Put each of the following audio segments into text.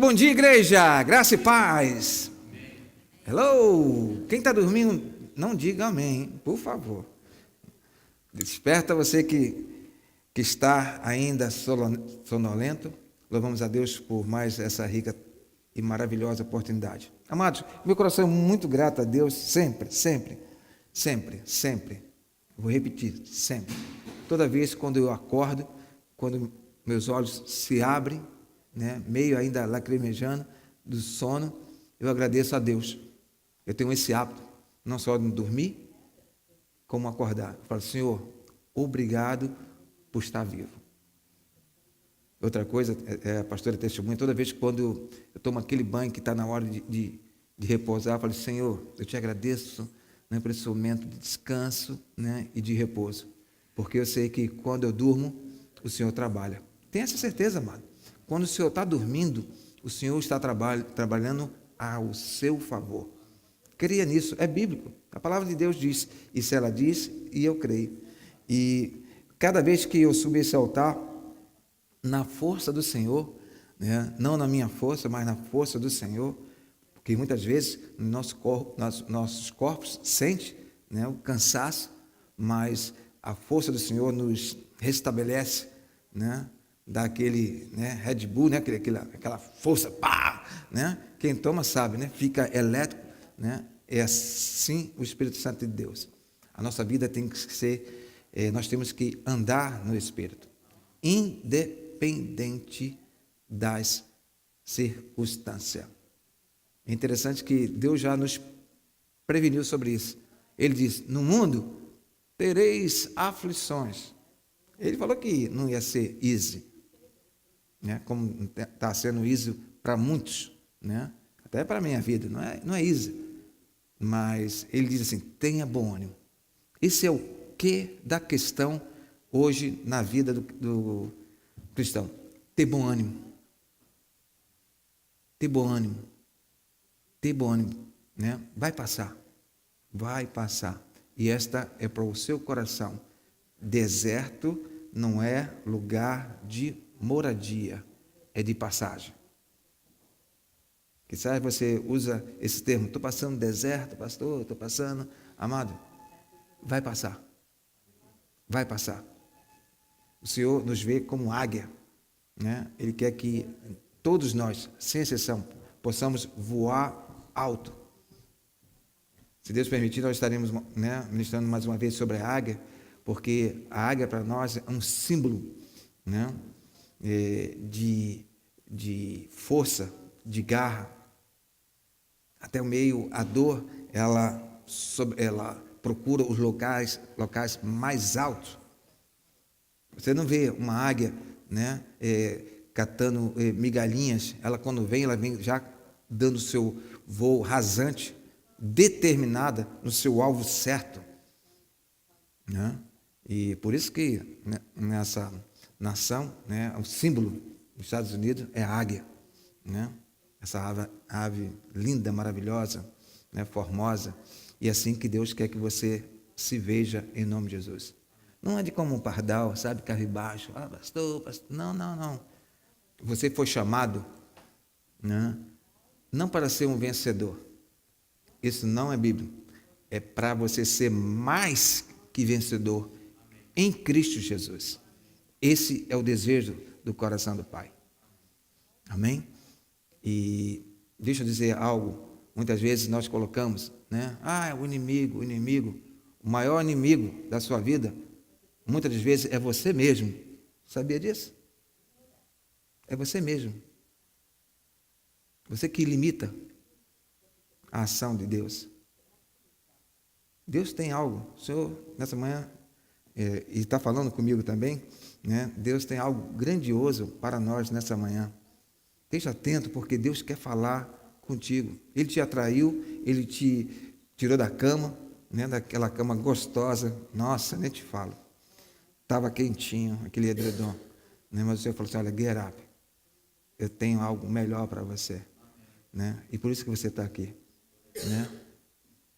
Muito bom dia, igreja, graça e paz. Hello, quem está dormindo, não diga amém, por favor. Desperta você que está ainda sonolento. Louvamos a Deus por mais essa rica e maravilhosa oportunidade. Amados, meu coração é muito grato a Deus sempre, sempre, sempre, sempre. Vou repetir, sempre. Toda vez quando eu acordo, quando meus olhos se abrem, né, meio ainda lacrimejando do sono, eu agradeço a Deus. Eu tenho esse hábito, não só de dormir, como acordar. Eu falo, Senhor, obrigado por estar vivo. Outra coisa, a pastora testemunha, toda vez que quando eu tomo aquele banho que está na hora de repousar, eu falo, Senhor, eu te agradeço, né, por esse momento de descanso, né, e de repouso, porque eu sei que quando eu durmo, o Senhor trabalha. Tenha essa certeza, amado. Quando o Senhor está dormindo, o Senhor está trabalhando ao seu favor. Creia nisso, é bíblico. A palavra de Deus diz, e se ela diz, e eu creio. E cada vez que eu subo esse altar, na força do Senhor, né, não na minha força, mas na força do Senhor, porque muitas vezes nossos corpos sentem, né, o cansaço, mas a força do Senhor nos restabelece, né, dá aquele, né, Red Bull, né, aquela força, pá, né, quem toma sabe, né, fica elétrico, né, é assim o Espírito Santo de Deus. A nossa vida tem que ser, nós temos que andar no Espírito, independente das circunstâncias. É interessante que Deus já nos preveniu sobre isso. Ele diz, no mundo tereis aflições. Ele falou que não ia ser easy, né? Como está sendo easy para muitos, né? Até para a minha vida, não é easy. Mas ele diz assim, tenha bom ânimo. Esse é o que da questão hoje na vida do cristão. Ter bom ânimo. Ter bom ânimo. Ter bom ânimo, né? Vai passar. Vai passar. E esta é para o seu coração. Deserto não é lugar de moradia, é de passagem. Quizás você usa esse termo, estou passando deserto, pastor, estou passando. Amado, vai passar. Vai passar. O Senhor nos vê como águia, né? Ele quer que todos nós, sem exceção, possamos voar alto. Se Deus permitir, nós estaremos, né, ministrando mais uma vez sobre a águia, porque a águia para nós é um símbolo, né, de força, de garra. Até o meio, a dor, ela procura os locais mais altos. Você não vê uma águia, né, catando migalhinhas. Ela quando vem, ela vem já dando o seu voo rasante, determinada no seu alvo certo, né? E por isso que, né, nessa nação, né, o símbolo dos Estados Unidos é a águia, né? Essa ave linda, maravilhosa, né, formosa, e assim que Deus quer que você se veja em nome de Jesus. Não ande como um pardal, sabe, cabisbaixo, pastor, não. Você foi chamado, né, não para ser um vencedor. Isso não é bíblico. É para você ser mais que vencedor em Cristo Jesus. Esse é o desejo do coração do Pai. Amém? E deixa eu dizer algo. Muitas vezes nós colocamos, né? O inimigo. O maior inimigo da sua vida, muitas das vezes é você mesmo. Sabia disso? É você mesmo. Você que limita a ação de Deus. Deus tem algo. O Senhor, nessa manhã, e está falando comigo também, né? Deus tem algo grandioso para nós nessa manhã. Esteja atento, porque Deus quer falar contigo. Ele te atraiu, Ele te tirou da cama, né? Daquela cama gostosa. Nossa, nem te falo. Estava quentinho, aquele edredom. Né? Mas o Senhor falou assim, olha, get up. Eu tenho algo melhor para você. Né? E por isso que você está aqui. Né?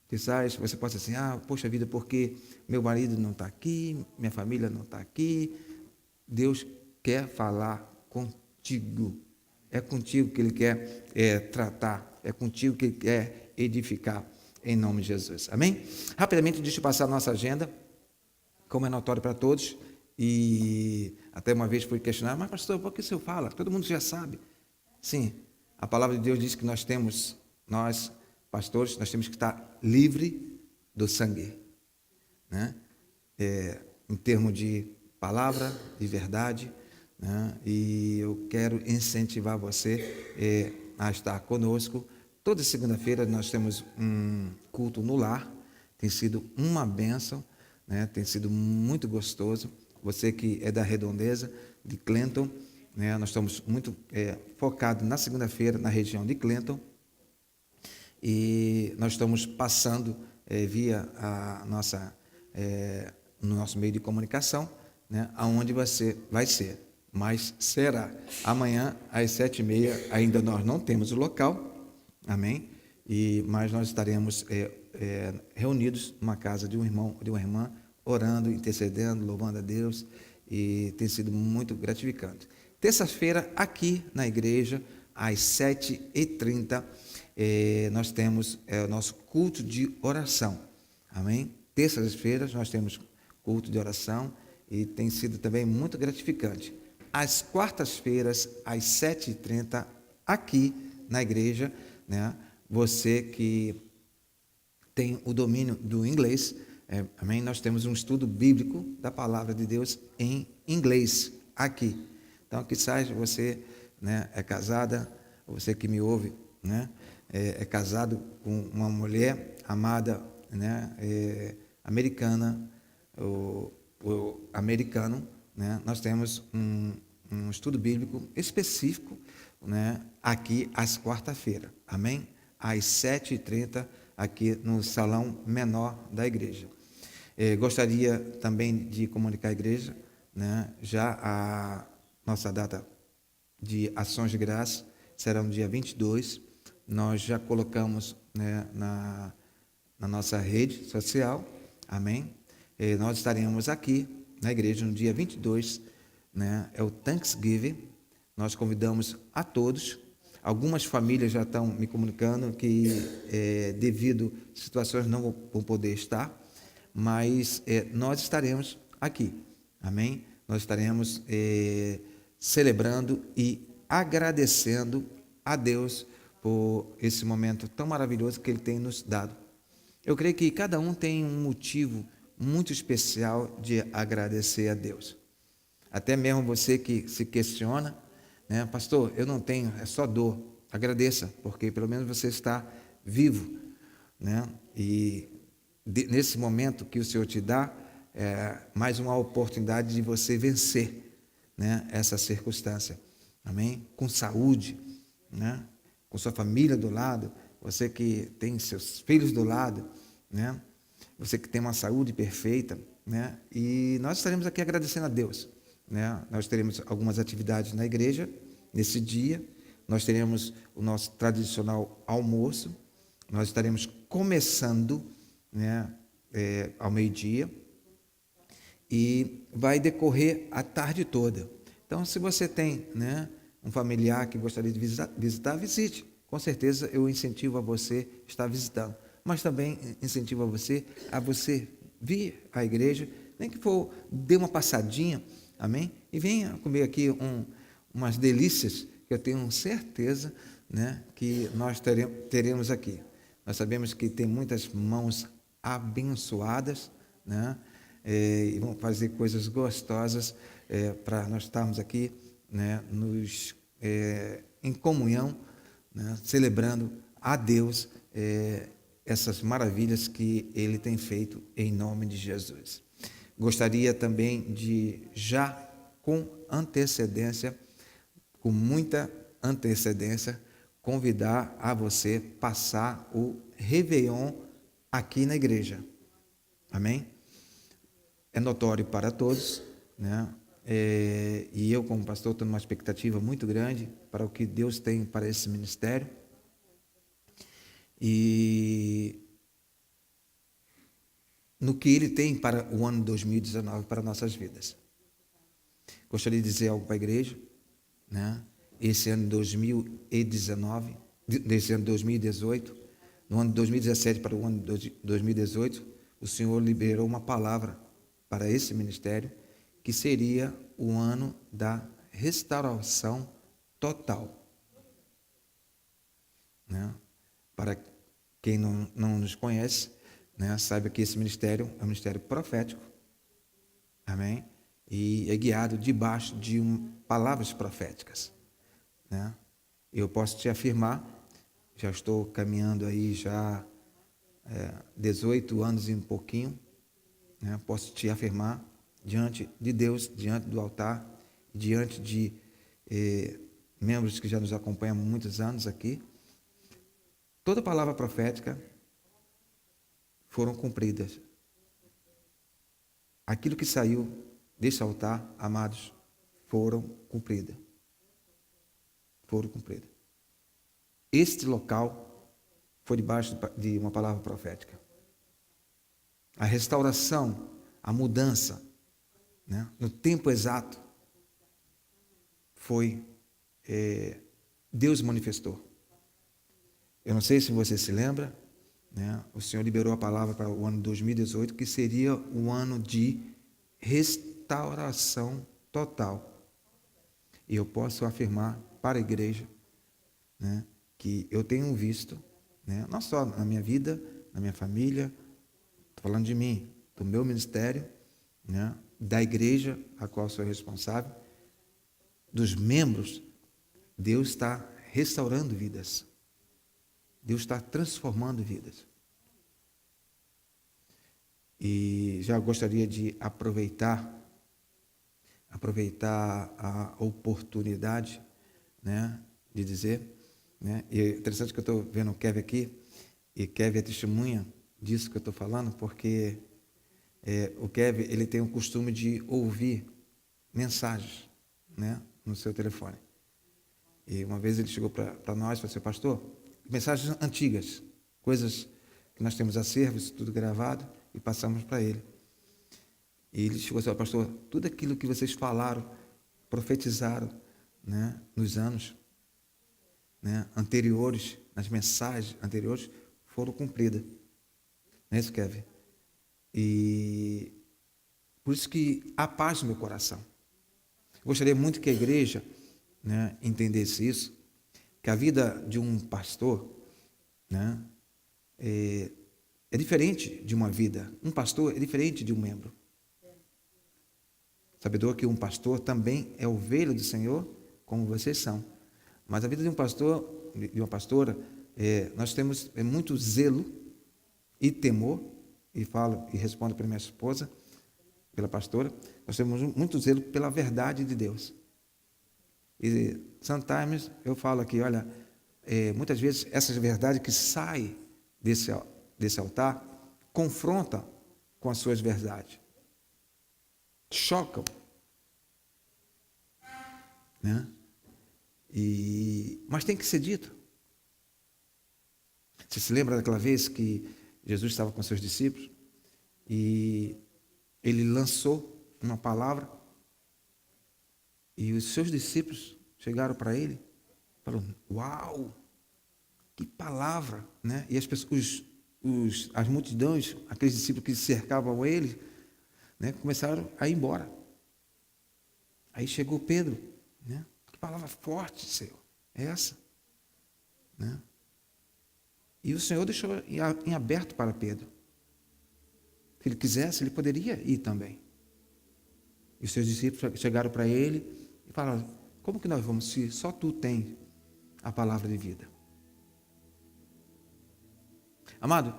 Quizás você possa assim, poxa vida, porque meu marido não está aqui, minha família não está aqui. Deus quer falar contigo. É contigo que Ele quer tratar, é contigo que Ele quer edificar, em nome de Jesus. Amém? Rapidamente, deixa eu passar a nossa agenda, como é notório para todos, e até uma vez fui questionar, mas pastor, por que o senhor fala? Todo mundo já sabe. Sim, a palavra de Deus diz que nós, pastores, nós temos que estar livre do sangue, né? Em termos de palavra, de verdade, né? E eu quero incentivar você a estar conosco. Toda segunda-feira nós temos um culto no lar, tem sido uma bênção, né? Tem sido muito gostoso. Você que é da Redondeza, de Clinton, né? Nós estamos muito focados na segunda-feira na região de Clinton, e nós estamos passando via a nossa no nosso meio de comunicação, né, aonde você vai ser, mas será amanhã às 7h30. Ainda nós não temos o local, amém? Mas nós estaremos reunidos numa casa de um irmão, de uma irmã, orando, intercedendo, louvando a Deus, e tem sido muito gratificante. Terça-feira, aqui na igreja, às 7h30, nós temos o nosso culto de oração, amém? Terças-feiras nós temos culto de oração e tem sido também muito gratificante. Às quartas-feiras, às 7h30, aqui na igreja, né? Você que tem o domínio do inglês, amém? Nós temos um estudo bíblico da palavra de Deus em inglês aqui. Então, quizás você, né, é casada, você que me ouve, né, é casado com uma mulher amada, né, americana, o americano, né? Nós temos um estudo bíblico específico, né, aqui às quarta-feiras, amém? Às 7h30, aqui no salão menor da igreja. Gostaria também de comunicar à igreja, né, já a nossa data de ações de graça será no dia 22. Nós já colocamos, né, na nossa rede social, amém? Nós estaremos aqui na igreja no dia 22, né? É o Thanksgiving. Nós convidamos a todos. Algumas famílias já estão me comunicando que, devido a situações, não vão poder estar, mas nós estaremos aqui, amém? Nós estaremos celebrando e agradecendo a Deus por esse momento tão maravilhoso que Ele tem nos dado. Eu creio que cada um tem um motivo muito especial de agradecer a Deus. Até mesmo você que se questiona, né, pastor, eu não tenho, é só dor. Agradeça, porque pelo menos você está vivo, né? E nesse momento que o Senhor te dá, mais uma oportunidade de você vencer, né, essa circunstância, amém? Com saúde, né? Com sua família do lado, você que tem seus filhos do lado, né? Você que tem uma saúde perfeita, né? E nós estaremos aqui agradecendo a Deus, né? Nós teremos algumas atividades na igreja nesse dia. Nós teremos o nosso tradicional almoço. Nós estaremos começando, né, ao meio-dia, e vai decorrer a tarde toda. Então, se você tem, né, um familiar que gostaria de visitar, visite. Com certeza eu incentivo a você estar visitando, mas também incentivo a você vir à igreja, nem que for, dê uma passadinha, amém? E venha comer aqui umas delícias que eu tenho certeza, né, que nós teremos aqui. Nós sabemos que tem muitas mãos abençoadas, né, e vão fazer coisas gostosas para nós estarmos aqui, né, em comunhão, né, celebrando a Deus essas maravilhas que Ele tem feito em nome de Jesus. Gostaria também de, já com antecedência, com muita antecedência, convidar a você passar o Réveillon aqui na igreja. Amém? É notório para todos, né? E eu, como pastor, estou numa expectativa muito grande para o que Deus tem para esse ministério. E no que Ele tem para o ano 2019, para nossas vidas. Gostaria de dizer algo para a igreja, né? esse ano de 2019, desse ano de 2018, no ano de 2017 para o ano de 2018, o Senhor liberou uma palavra para esse ministério, que seria o ano da restauração total. Né? Para quem não nos conhece, né, saiba que esse ministério é um ministério profético, amém? E é guiado debaixo de palavras proféticas, né? Eu posso te afirmar, já estou caminhando aí já 18 anos e um pouquinho, né? Posso te afirmar diante de Deus, diante do altar, diante de membros que já nos acompanham há muitos anos aqui, toda palavra profética foram cumpridas. Aquilo que saiu desse altar, amados, foram cumpridas. Foram cumpridas. Este local foi debaixo de uma palavra profética. A restauração, a mudança, né, no tempo exato, foi Deus manifestou. Eu não sei se você se lembra, né, o Senhor liberou a palavra para o ano de 2018, que seria um ano de restauração total. E eu posso afirmar para a igreja, né, que eu tenho visto, né, não só na minha vida, na minha família, estou falando de mim, do meu ministério, né, da igreja a qual sou responsável, dos membros, Deus está restaurando vidas. Deus está transformando vidas. E já gostaria de aproveitar a oportunidade, né, de dizer, né, e é interessante que eu estou vendo o Kevin aqui, e Kevin é testemunha disso que eu estou falando, porque o Kevin, ele tem o costume de ouvir mensagens, né, no seu telefone. E uma vez ele chegou para nós e falou assim: pastor, mensagens antigas, coisas que nós temos acervos, tudo gravado, e passamos para ele. E ele chegou assim: pastor, tudo aquilo que vocês falaram, profetizaram, né, nos anos, né, anteriores, nas mensagens anteriores, foram cumpridas. Não é isso, Kevin? E por isso que há paz no meu coração. Gostaria muito que a igreja, né, entendesse isso, que a vida de um pastor, né, é diferente de uma vida. Um pastor é diferente de um membro. Sabedor que um pastor também é ovelha do Senhor, como vocês são. Mas a vida de um pastor, de uma pastora, nós temos muito zelo e temor, e falo e respondo para minha esposa, pela pastora, nós temos muito zelo pela verdade de Deus. E sometimes eu falo aqui, olha, muitas vezes essas verdades que saem desse altar confrontam com as suas verdades, chocam, né? Mas tem que ser dito. Você se lembra daquela vez que Jesus estava com seus discípulos e ele lançou uma palavra e os seus discípulos chegaram para ele e falaram: uau, que palavra, né? E as pessoas, as multidões, aqueles discípulos que cercavam ele, né, começaram a ir embora. Aí chegou Pedro, né? Que palavra forte, Senhor, é essa, né? E o Senhor deixou em aberto para Pedro. Se ele quisesse, ele poderia ir também. E os seus discípulos chegaram para ele e falaram: como que nós vamos se só tu tens a palavra de vida? Amado,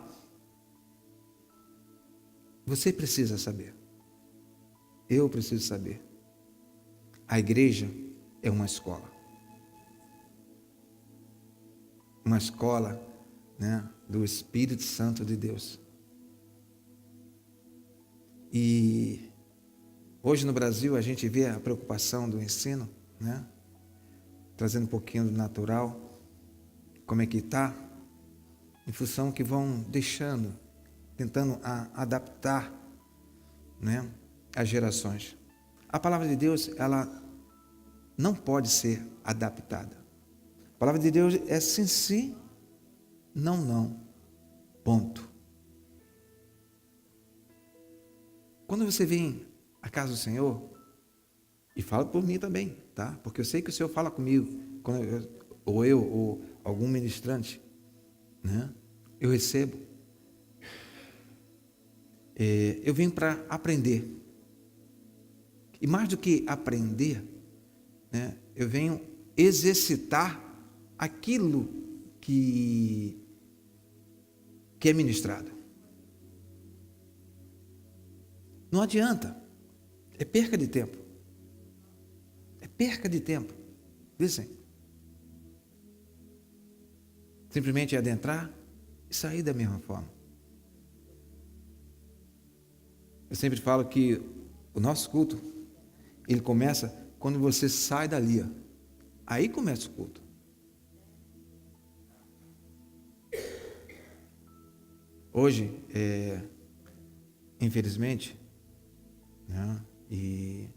você precisa saber. Eu preciso saber. A igreja é uma escola. Uma escola, né, do Espírito Santo de Deus. E hoje no Brasil a gente vê a preocupação do ensino, né, trazendo um pouquinho do natural, como é que está, em função que vão deixando, tentando adaptar, né, as gerações. A palavra de Deus, ela não pode ser adaptada. A palavra de Deus é sim, sim, não, não. Ponto. Quando você vem à casa do Senhor, e fala por mim também, tá? Porque eu sei que o Senhor fala comigo, ou algum ministrante, né? Eu recebo. Eu venho para aprender. E mais do que aprender, né? Eu venho exercitar aquilo que é ministrado. Não adianta. É perca de tempo. É perca de tempo. Dizem. Simplesmente adentrar e sair da mesma forma. Eu sempre falo que o nosso culto, ele começa quando você sai dali. Ó. Aí começa o culto. Hoje, infelizmente, né, e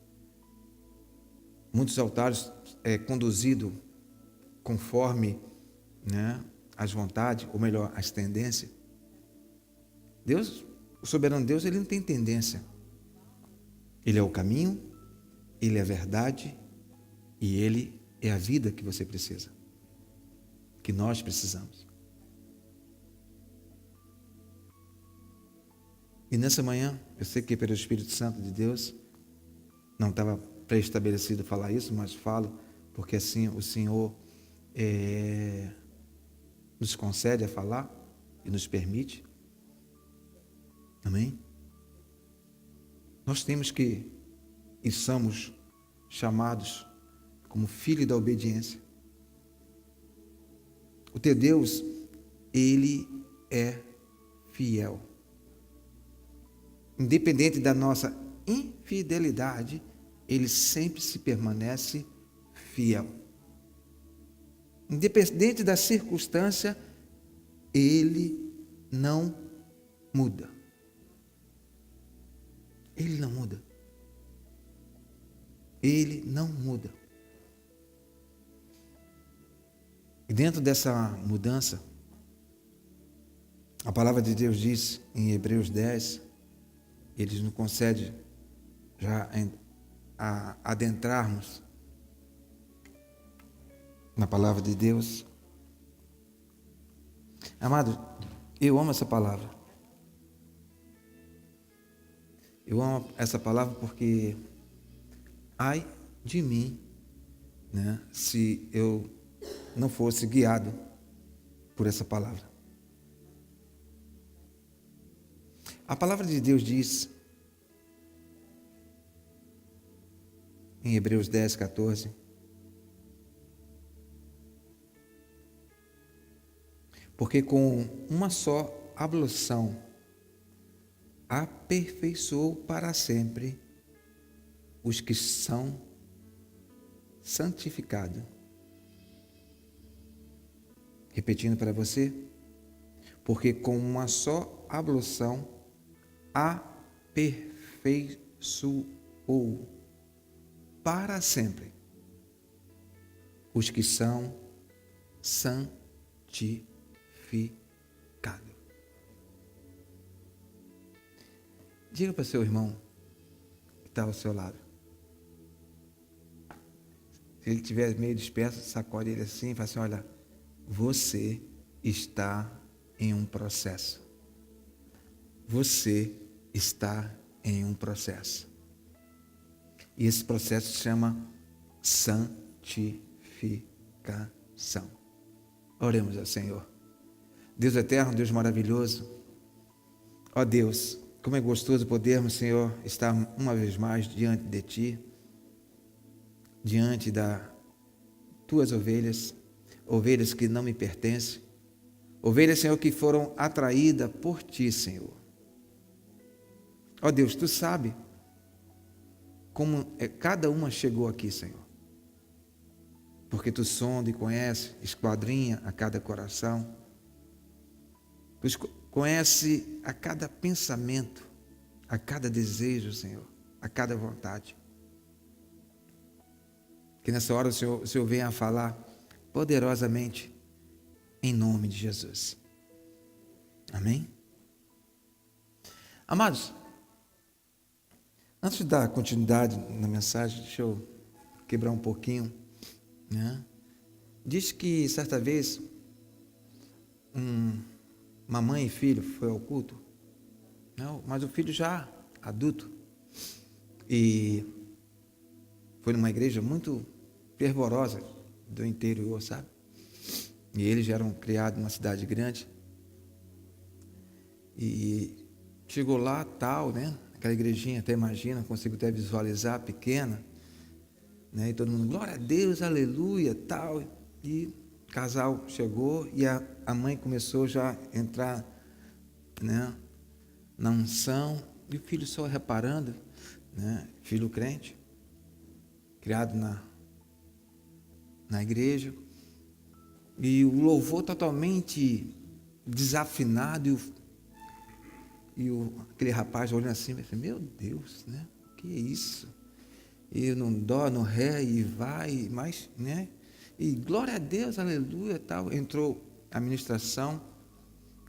muitos altares conduzidos conforme, né, as vontades, ou melhor, as tendências. Deus, o soberano Deus, ele não tem tendência. Ele é o caminho, ele é a verdade e ele é a vida que você precisa, que nós precisamos. E nessa manhã, eu sei que pelo Espírito Santo de Deus, não estava pré-estabelecido falar isso, mas falo, porque assim o Senhor nos concede a falar e nos permite. Amém? Nós temos que, e somos chamados como filho da obediência. O teu Deus, ele é fiel. Independente da nossa infidelidade, ele sempre se permanece fiel. Independente da circunstância, ele não muda. Ele não muda. Ele não muda. E dentro dessa mudança, a palavra de Deus diz em Hebreus 10, ele nos concede já a adentrarmos na palavra de Deus. Amado, eu amo essa palavra. Eu amo essa palavra porque ai de mim, né, se eu não fosse guiado por essa palavra. A palavra de Deus diz em Hebreus 10, 14, porque com uma só ablução aperfeiçoou para sempre os que são santificados. Repetindo para você, porque com uma só ablução aperfeiçoou para sempre os que são santificados. Diga para seu irmão que está ao seu lado. Se ele estiver meio disperso, sacode ele assim e fala assim: olha, você está em um processo. Você está em um processo. E esse processo se chama santificação. Oremos ao Senhor. Deus eterno, Deus maravilhoso. Ó Deus, como é gostoso podermos, Senhor, estar uma vez mais diante de Ti, diante das Tuas ovelhas, ovelhas que não me pertencem, ovelhas, Senhor, que foram atraídas por Ti, Senhor. Ó Deus, Tu sabe como cada uma chegou aqui, Senhor. Porque Tu sonda e conhece, esquadrinha a cada coração. Tu conhece a cada pensamento, a cada desejo, Senhor, a cada vontade. Que nessa hora o Senhor venha a falar poderosamente em nome de Jesus. Amém? Amados, antes de dar continuidade na mensagem, deixa eu quebrar um pouquinho, né? Diz que certa vez uma mãe e filho foi ao culto, não, mas o filho já adulto, e foi numa igreja muito fervorosa do interior, sabe? E eles já eram criados numa cidade grande, e chegou lá, tal, né? Aquela igrejinha, até imagina, consigo até visualizar, pequena, né? E todo mundo, glória a Deus, aleluia, tal. E o casal chegou e a mãe começou já a entrar, né, na unção, e o filho só reparando, né? Filho crente, criado na igreja, e o louvor totalmente desafinado, aquele rapaz olhando assim, meu Deus, né? O que é isso? E no dó, no ré, e vai, mas, né? E glória a Deus, aleluia, tal. Entrou a ministração,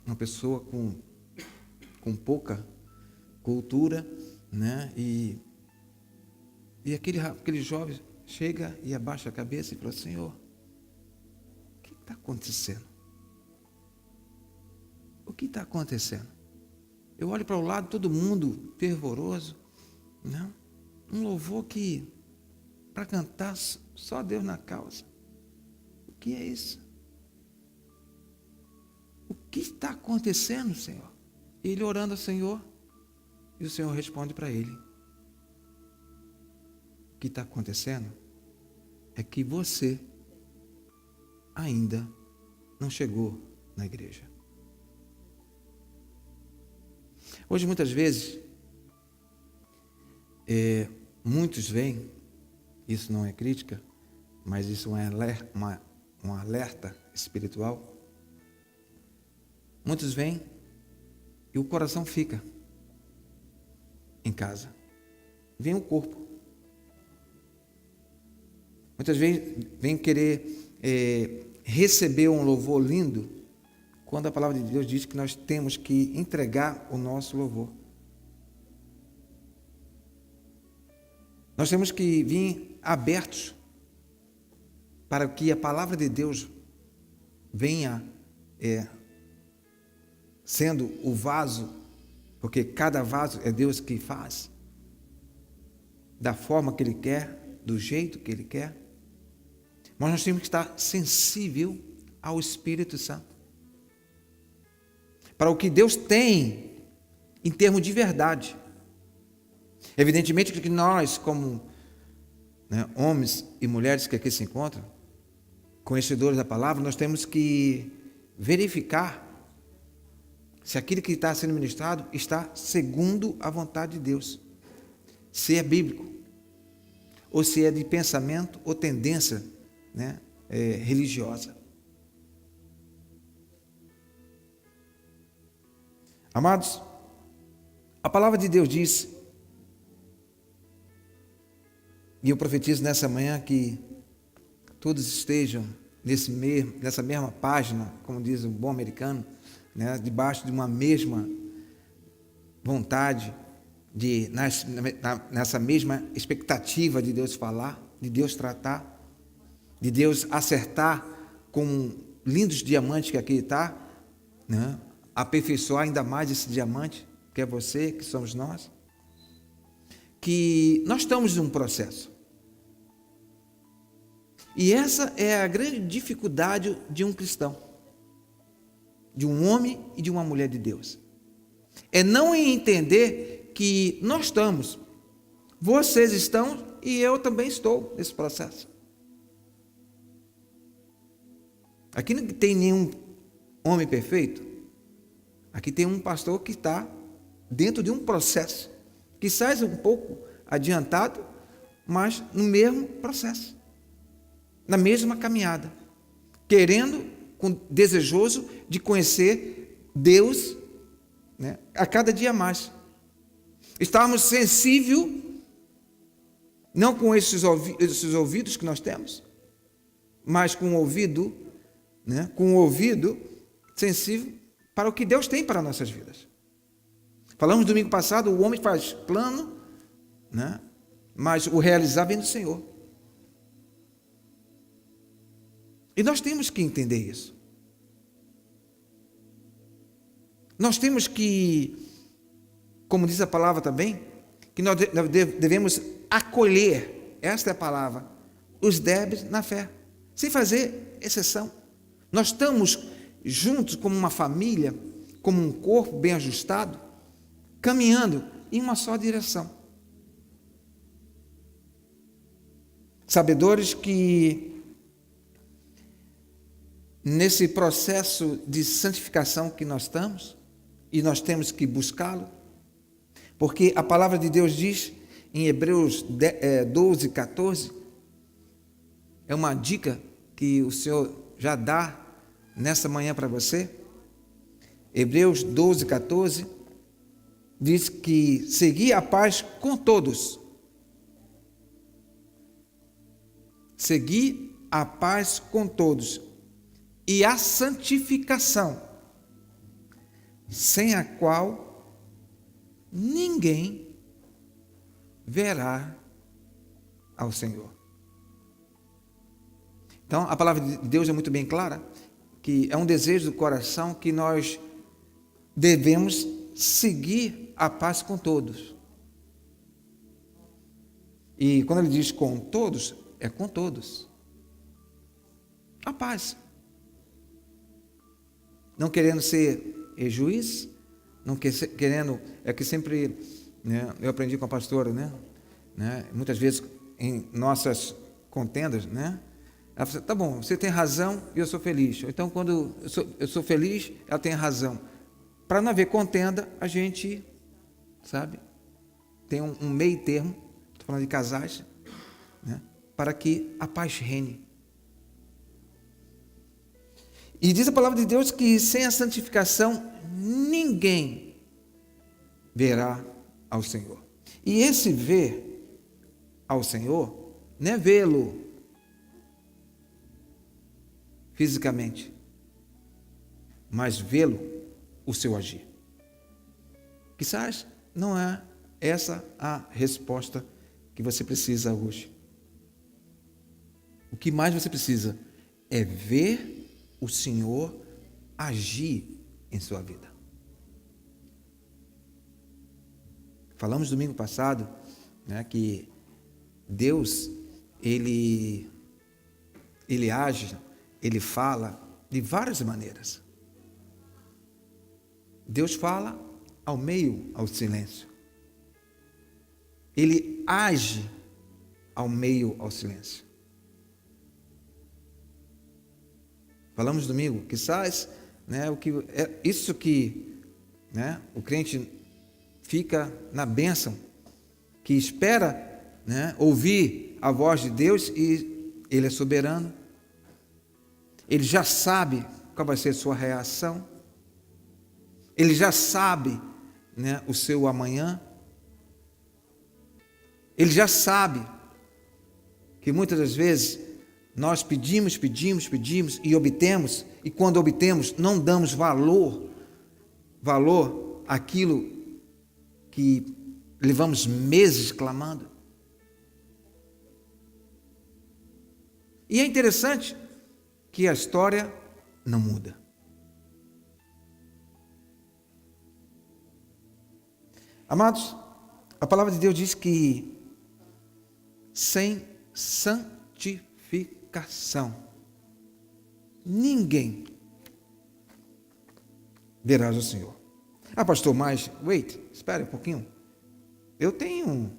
uma pessoa com pouca cultura, né? E aquele jovem chega e abaixa a cabeça e fala, Senhor, o que está acontecendo? O que está acontecendo? Eu olho para o lado, todo mundo fervoroso, né? Um louvor que, para cantar, só Deus na causa. O que é isso? O que está acontecendo, Senhor? Ele orando ao Senhor, e o Senhor responde para ele. O que está acontecendo é que você ainda não chegou na igreja. Hoje, muitas vezes, muitos veem, isso não é crítica, mas isso é um alerta espiritual. Muitos vêm e o coração fica em casa. Vem o corpo. Muitas vezes vem querer receber um louvor lindo, quando a palavra de Deus diz que nós temos que entregar o nosso louvor. Nós temos que vir abertos para que a palavra de Deus venha sendo o vaso, porque cada vaso é Deus que faz, da forma que Ele quer, do jeito que Ele quer. Mas nós temos que estar sensível ao Espírito Santo, para o que Deus tem em termos de verdade. Evidentemente que nós, como, né, homens e mulheres que aqui se encontram, conhecedores da palavra, nós temos que verificar se aquilo que está sendo ministrado está segundo a vontade de Deus, se é bíblico, ou se é de pensamento ou tendência, né, religiosa. Amados, a palavra de Deus diz, e eu profetizo nessa manhã, que todos estejam nessa mesma página, como diz o bom americano, né, debaixo de uma mesma vontade, nessa mesma expectativa de Deus falar, de Deus tratar, de Deus acertar com lindos diamantes que aqui está, né, aperfeiçoar ainda mais esse diamante, que é você, que somos nós, que nós estamos em um processo. E essa é a grande dificuldade de um cristão, de um homem e de uma mulher de Deus. É não entender que nós estamos, vocês estão e eu também estou nesse processo. Aqui não tem nenhum homem perfeito. Aqui tem um pastor que está dentro de um processo, que sai um pouco adiantado, mas no mesmo processo, na mesma caminhada, querendo, desejoso de conhecer Deus, né, a cada dia mais. Estarmos sensíveis, não com esses ouvidos que nós temos, mas com o ouvido, né, com o ouvido sensível para o que Deus tem para nossas vidas. Falamos domingo passado, o homem faz plano, né, mas o realizar vem do Senhor. E nós temos que entender isso. Nós temos que, como diz a palavra também, que nós devemos acolher, esta é a palavra, os débeis na fé, sem fazer exceção. Nós estamos juntos como uma família, como um corpo bem ajustado, caminhando em uma só direção. Sabedores que nesse processo de santificação que nós estamos, e nós temos que buscá-lo, porque a palavra de Deus diz em Hebreus 12, 14, é uma dica que o Senhor já dá nessa manhã para você. Hebreus 12, 14, diz que segui a paz com todos. Segui a paz com todos e a santificação, sem a qual ninguém verá ao Senhor. Então, a palavra de Deus é muito bem clara, que é um desejo do coração que nós devemos seguir a paz com todos. E quando ele diz com todos, é com todos. A paz. Não querendo ser juiz, não querendo, é que sempre, né, eu aprendi com a pastora, né, muitas vezes em nossas contendas, né, ela fala, tá bom, você tem razão e eu sou feliz. Então, quando eu sou feliz, ela tem razão. Para não haver contenda, a gente, sabe, tem um meio termo, estou falando de casais, né, para que a paz reine. E diz a palavra de Deus que sem a santificação, ninguém verá ao Senhor. E esse ver ao Senhor não é vê-lo fisicamente, mas vê-lo o seu agir. Quizás não é essa a resposta que você precisa hoje. O que mais você precisa é ver o Senhor agir em sua vida. Falamos domingo passado, né, que Deus, Ele age, Ele fala de várias maneiras. Deus fala ao meio ao silêncio. Ele age ao meio ao silêncio. Falamos domingo, quizás, né, isso que, né, o crente fica na bênção, que espera, né, ouvir a voz de Deus, e Ele é soberano. Ele já sabe qual vai ser a sua reação. Ele já sabe, né, o seu amanhã. Ele já sabe que muitas das vezes nós pedimos e obtemos, e quando obtemos não damos valor àquilo que levamos meses clamando. E é interessante que a história não muda. Amados, a palavra de Deus diz que sem santificação ninguém verá o Senhor. Ah, pastor, mas espere um pouquinho. Eu tenho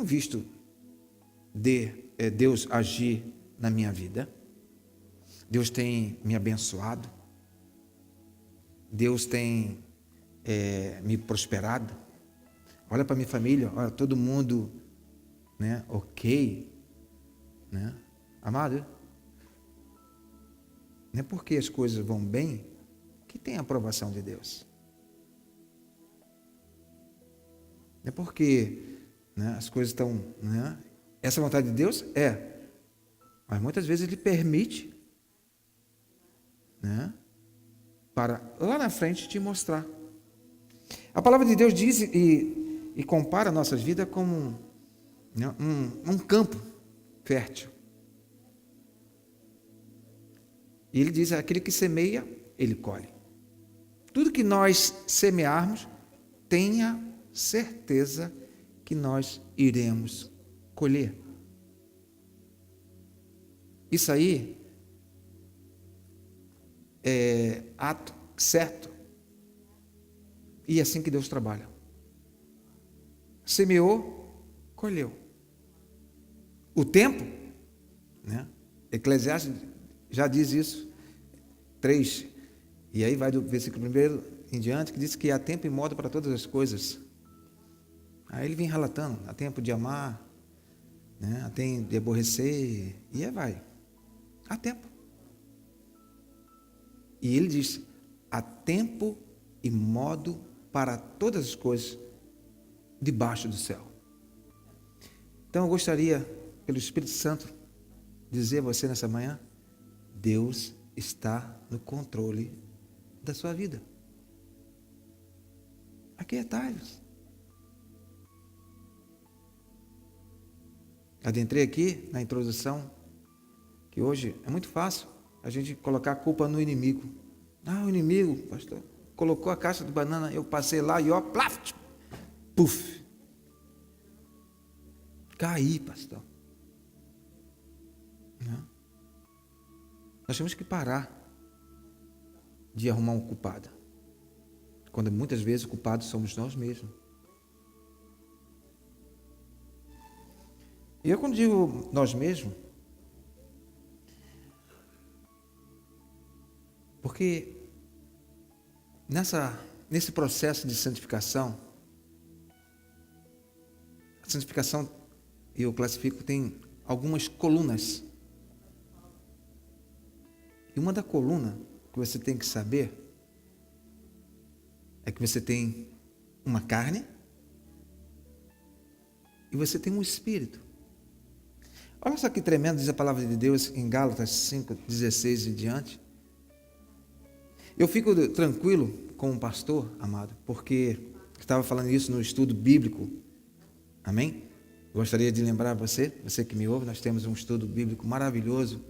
visto Deus agir na minha vida. Deus tem me abençoado. Deus tem me prosperado. Olha para minha família, olha, todo mundo, né, ok, né? Amado, não é porque as coisas vão bem que tem a aprovação de Deus. Não é porque, né, as coisas estão, né, Essa é a vontade de Deus? É. Mas muitas vezes Ele permite, né, para lá na frente te mostrar. A palavra de Deus diz e compara nossas vidas como um campo fértil. E Ele diz, aquele que semeia, ele colhe. Tudo que nós semearmos, tenha certeza que nós iremos colher. Isso aí é ato certo. E é assim que Deus trabalha. Semeou, colheu. O tempo, né? Eclesiastes já diz isso, 3, e aí vai do versículo 1 em diante, que diz que há tempo e modo para todas as coisas. Aí ele vem relatando, há tempo de amar, né? Há tempo de aborrecer, e aí vai. Há tempo. E ele diz, há tempo e modo para todas as coisas debaixo do céu. Então eu gostaria, pelo Espírito Santo, dizer a você nessa manhã, Deus está no controle da sua vida. Aqui é atalhos. Adentrei aqui na introdução, que hoje é muito fácil a gente colocar a culpa no inimigo. O inimigo, pastor, colocou a caixa de banana, eu passei lá e ó, plaf, puf. Caí, pastor. Não. Nós temos que parar de arrumar um culpado. Quando muitas vezes o culpado somos nós mesmos. E eu quando digo nós mesmos, porque nesse processo de santificação, a santificação, eu classifico, tem algumas colunas. E uma da coluna que você tem que saber é que você tem uma carne e você tem um espírito. Olha só que tremendo, diz a palavra de Deus em Gálatas 5:16 em diante. Eu fico tranquilo como pastor, amado, porque estava falando isso no estudo bíblico. Amém? Gostaria de lembrar você que me ouve, nós temos um estudo bíblico maravilhoso,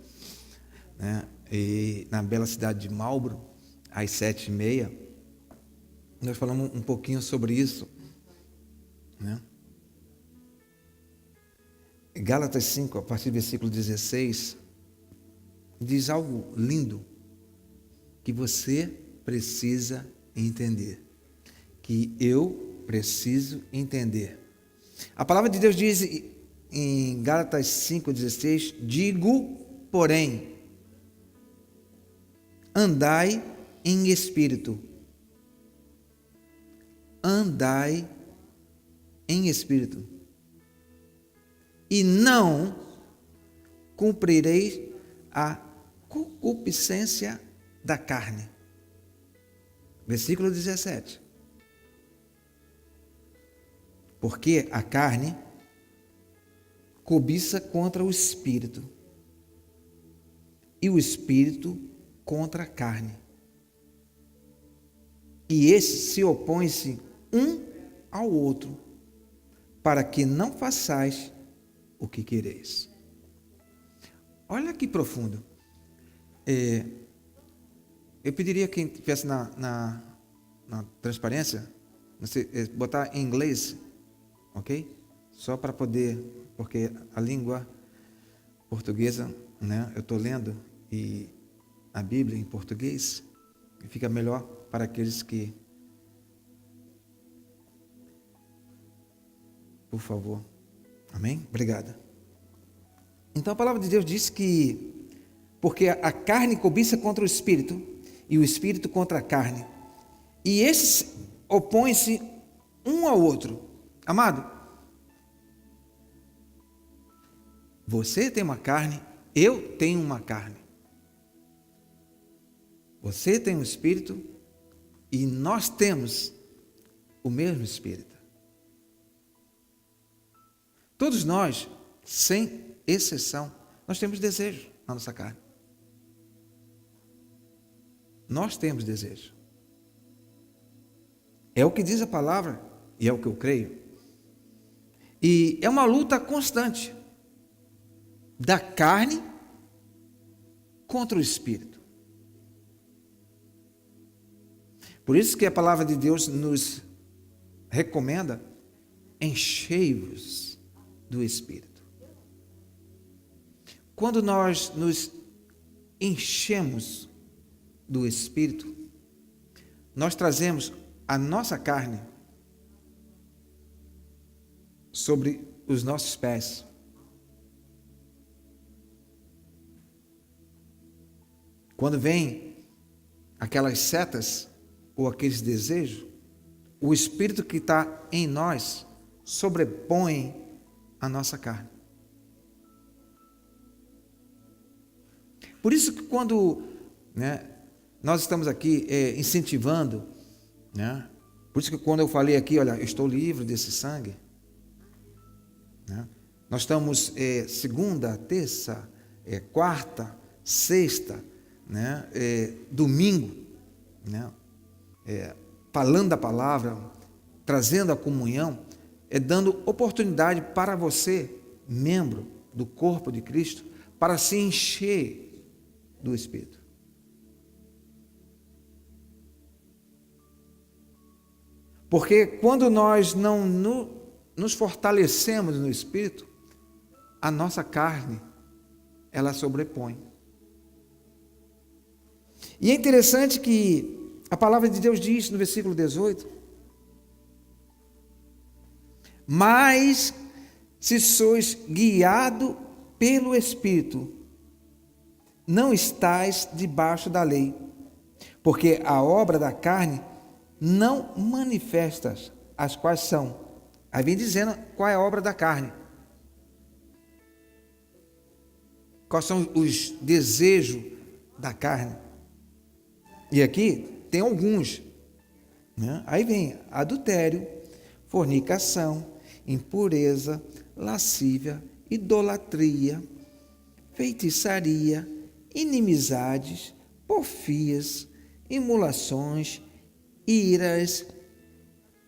né? E na bela cidade de Marlborough, às 7h30, nós falamos um pouquinho sobre isso, né? Gálatas 5, a partir do versículo 16, diz algo lindo que você precisa entender, que eu preciso entender. A palavra de Deus diz em Gálatas 5:16, digo, porém, andai em espírito. Andai em espírito. E não cumprireis a concupiscência da carne. Versículo 17. Porque a carne cobiça contra o espírito, e o espírito contra a carne. E esses se opõem-se um ao outro, para que não façais o que quereis. Olha que profundo. Eu pediria quem estivesse na transparência, botar em inglês, ok? Só para poder, porque a língua portuguesa, né? Eu estou lendo e a Bíblia em português, e fica melhor para aqueles que, por favor. Amém? Obrigado. Então a palavra de Deus diz que porque a carne cobiça contra o espírito e o espírito contra a carne, e esses opõem-se um ao outro. Amado, você tem uma carne, eu tenho uma carne. Você tem um espírito e nós temos o mesmo espírito. Todos nós sem exceção, nós temos desejo na nossa carne. Nós temos desejo. É o que diz a palavra e é o que eu creio. E é uma luta constante da carne contra o espírito. Por isso que a palavra de Deus nos recomenda: enchei-vos do Espírito. Quando nós nos enchemos do Espírito, nós trazemos a nossa carne sobre os nossos pés. Quando vem aquelas setas ou aqueles desejos, o Espírito que está em nós sobrepõe a nossa carne. Por isso que quando nós estamos aqui incentivando, por isso que quando eu falei aqui, olha, eu estou livre desse sangue, nós estamos segunda, terça, quarta, sexta, domingo, falando a palavra, trazendo a comunhão, dando oportunidade para você, membro do corpo de Cristo, para se encher do Espírito. Porque quando nós não nos fortalecemos no Espírito, a nossa carne, ela sobrepõe. E é interessante que a palavra de Deus diz no versículo 18: mas se sois guiado pelo Espírito, não estais debaixo da lei, porque a obra da carne não manifestas, as quais são. Aí vem dizendo qual é a obra da carne. Quais são os desejos da carne. E aqui tem alguns. Aí vem adultério, fornicação, impureza, lascívia, idolatria, feitiçaria, inimizades, porfias, emulações, iras,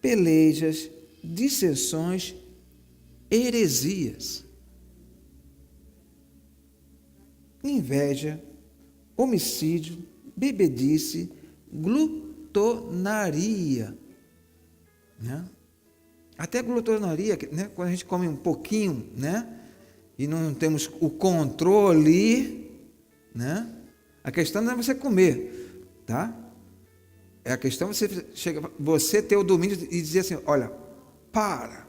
pelejas, dissensões, heresias, inveja, homicídio, bebedice, glutonaria. Até glutonaria, quando a gente come um pouquinho, e não temos o controle, a questão não é você comer, tá? É a questão você ter o domínio e dizer assim, olha, para.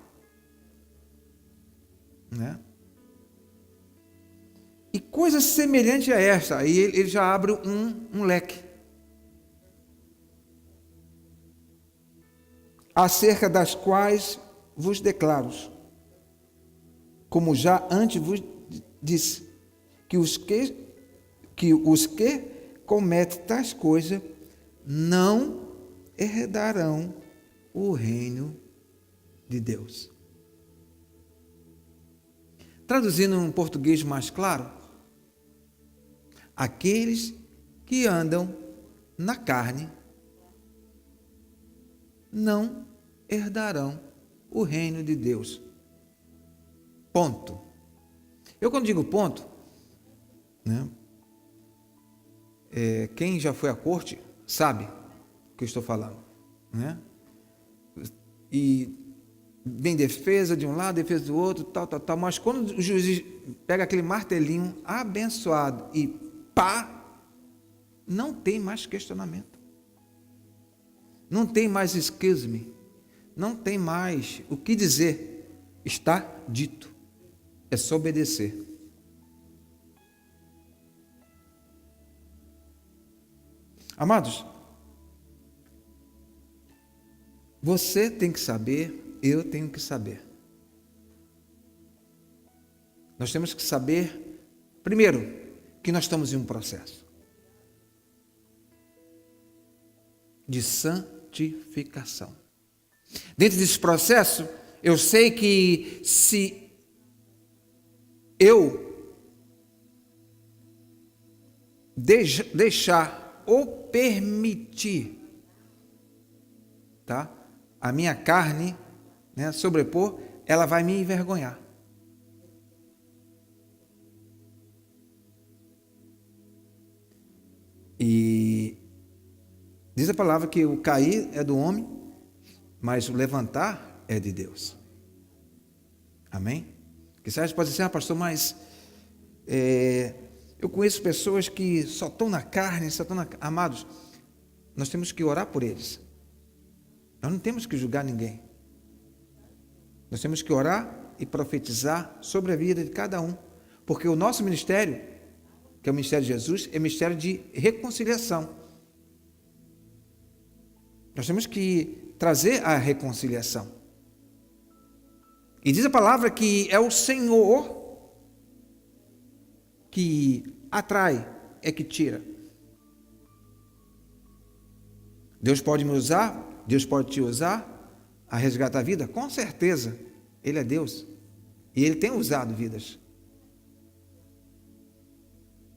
E coisa semelhante a esta, aí ele já abre um leque. Acerca das quais vos declaro, como já antes vos disse, que os que cometem tais coisas não herdarão o reino de Deus. Traduzindo em um português mais claro, aqueles que andam na carne não herdarão o reino de Deus. Ponto. Eu quando digo ponto, quem já foi à corte sabe o que eu estou falando, E vem defesa de um lado, defesa do outro, tal, mas quando o juiz pega aquele martelinho abençoado e pá, não tem mais questionamento. Não tem mais excuse me. Não tem mais o que dizer. Está dito. É só obedecer. Amados, você tem que saber, eu tenho que saber. Nós temos que saber, primeiro, que nós estamos em um processo de santificação. Dentro desse processo, eu sei que se eu deixar ou permitir, tá? A minha carne, né, sobrepor, ela vai me envergonhar. E diz a palavra que o cair é do homem, mas o levantar é de Deus. Amém? Que você pode dizer, pastor, mas eu conheço pessoas que só estão na carne, Amados, nós temos que orar por eles. Nós não temos que julgar ninguém. Nós temos que orar e profetizar sobre a vida de cada um. Porque o nosso ministério, que é o ministério de Jesus, é ministério de reconciliação. Nós temos que trazer a reconciliação. E diz a palavra que é o Senhor que atrai, é que tira. Deus pode me usar, Deus pode te usar a resgatar a vida? Com certeza, Ele é Deus. E Ele tem usado vidas.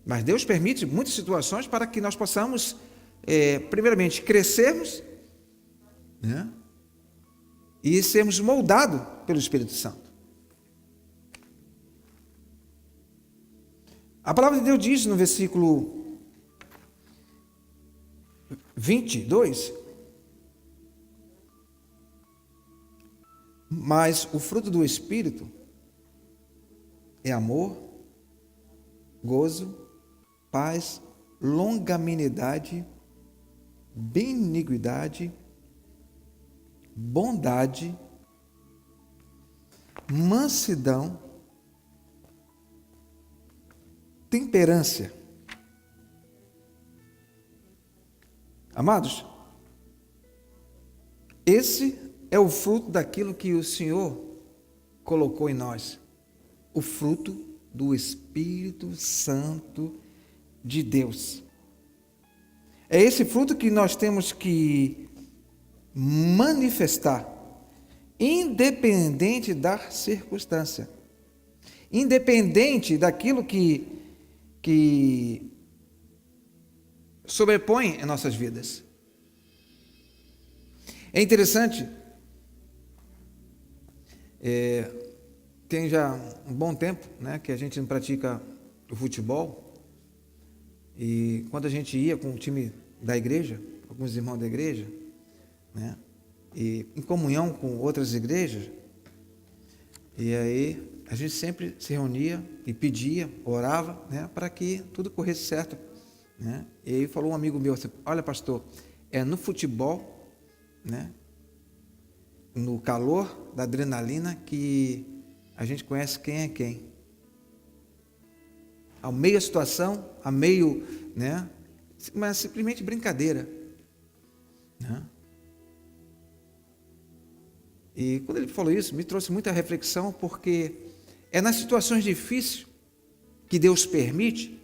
Mas Deus permite muitas situações para que nós possamos, primeiramente, crescermos, né? E sermos moldados pelo Espírito Santo. A palavra de Deus diz no versículo 22, mas o fruto do Espírito é amor, gozo, paz, longanimidade, benignidade, bondade, mansidão, temperança. Amados, esse é o fruto daquilo que o Senhor colocou em nós, o fruto do Espírito Santo de Deus. É esse fruto que nós temos que manifestar, independente da circunstância, independente daquilo que sobrepõe em nossas vidas. É interessante, tem já um bom tempo, né, que a gente não pratica o futebol, e quando a gente ia com o time da igreja, alguns irmãos da igreja, né, e em comunhão com outras igrejas, e aí a gente sempre se reunia e pedia, orava, né, para que tudo corresse certo, né? E aí falou um amigo meu assim, olha pastor, no futebol, né, no calor da adrenalina, que a gente conhece quem é quem. Ao meio da situação, a meio, né, mas simplesmente brincadeira, né? E quando ele falou isso, me trouxe muita reflexão, porque é nas situações difíceis que Deus permite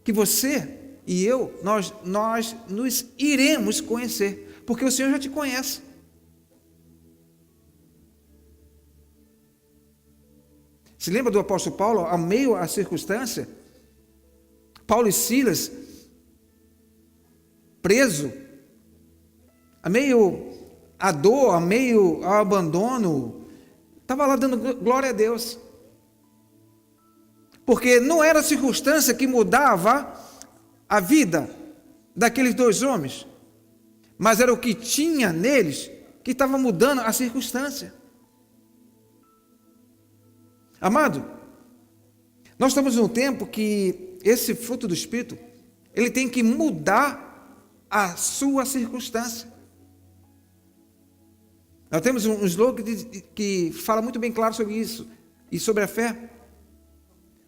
que você e eu, nós nos iremos conhecer, porque o Senhor já te conhece. Se lembra do apóstolo Paulo, ao meio à circunstância, Paulo e Silas, preso, a meio à dor, a meio ao abandono, estava lá dando glória a Deus. Porque não era a circunstância que mudava a vida daqueles dois homens, mas era o que tinha neles que estava mudando a circunstância. Amado, nós estamos num tempo que esse fruto do Espírito, ele tem que mudar a sua circunstância. Nós temos um slogan que fala muito bem claro sobre isso e sobre a fé.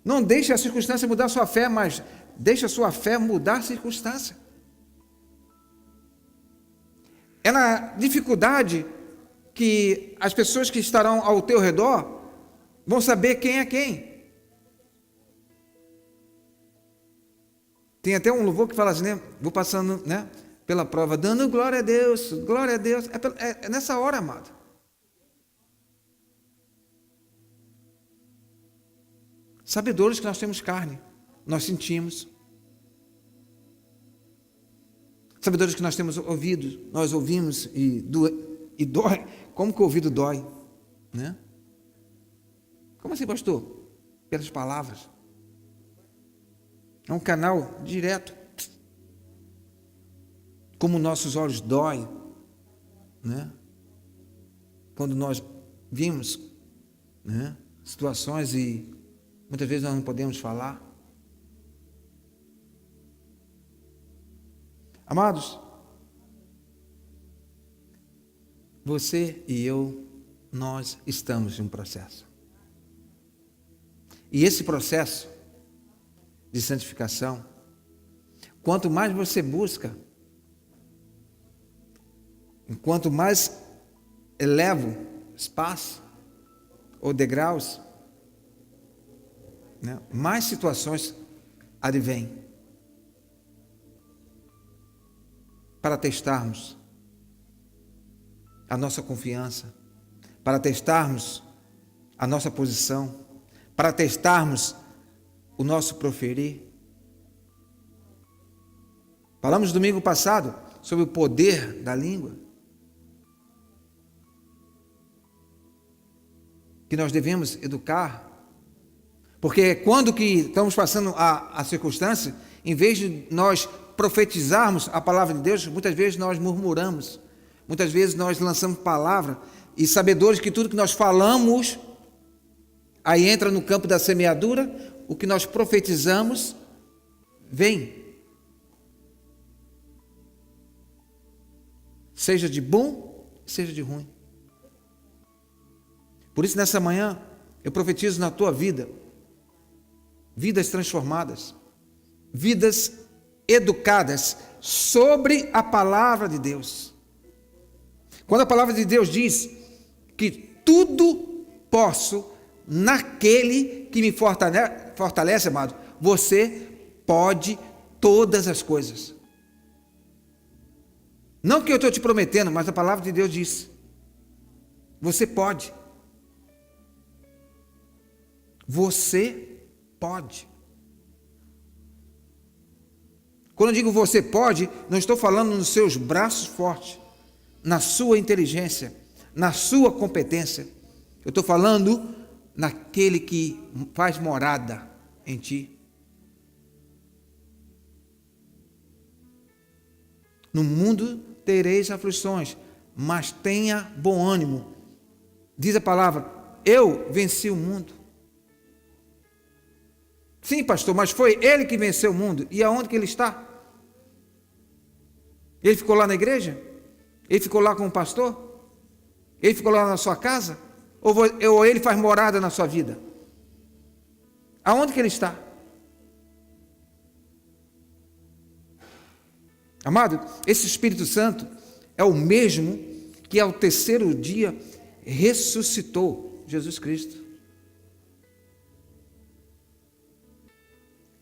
Não deixe a circunstância mudar a sua fé, mas deixe a sua fé mudar a circunstância. É na dificuldade que as pessoas que estarão ao teu redor vão saber quem é quem. Tem até um louvor que fala assim, né? Vou passando, né, pela prova, dando glória a Deus, glória a Deus. É nessa hora, amado. Sabedores que nós temos carne, nós sentimos. Sabedores que nós temos ouvido, nós ouvimos e dói. Como que o ouvido dói? Né? Como assim, pastor? Pelas palavras. É um canal direto. Como nossos olhos doem, né? Quando nós vimos, né, situações e muitas vezes nós não podemos falar. Amados, você e eu, nós estamos em um processo. E esse processo de santificação, quanto mais você busca, quanto mais elevo espaço ou degraus, né, mais situações advêm para testarmos a nossa confiança, para testarmos a nossa posição, para testarmos o nosso proferir. Falamos domingo passado sobre o poder da língua, que nós devemos educar, porque quando que estamos passando a circunstância, em vez de nós profetizarmos a palavra de Deus, muitas vezes nós murmuramos, muitas vezes nós lançamos palavra, e sabedores que tudo que nós falamos, aí entra no campo da semeadura, o que nós profetizamos, vem. Seja de bom, seja de ruim. Por isso, nessa manhã, eu profetizo na tua vida, vidas transformadas, vidas educadas sobre a palavra de Deus. Quando a palavra de Deus diz que tudo posso naquele que me fortalece, amado, você pode todas as coisas. Não que eu estou te prometendo, mas a palavra de Deus diz, você pode. Você pode. Quando eu digo você pode, não estou falando nos seus braços fortes, na sua inteligência, na sua competência. Eu estou falando naquele que faz morada em ti. No mundo tereis aflições, mas tenha bom ânimo. Diz a palavra, eu venci o mundo. Sim, pastor, mas foi ele que venceu o mundo. E aonde que ele está? Ele ficou lá na igreja? Ele ficou lá com o pastor? Ele ficou lá na sua casa? Ou ele faz morada na sua vida? Aonde que ele está? Amado, esse Espírito Santo é o mesmo que ao terceiro dia ressuscitou Jesus Cristo.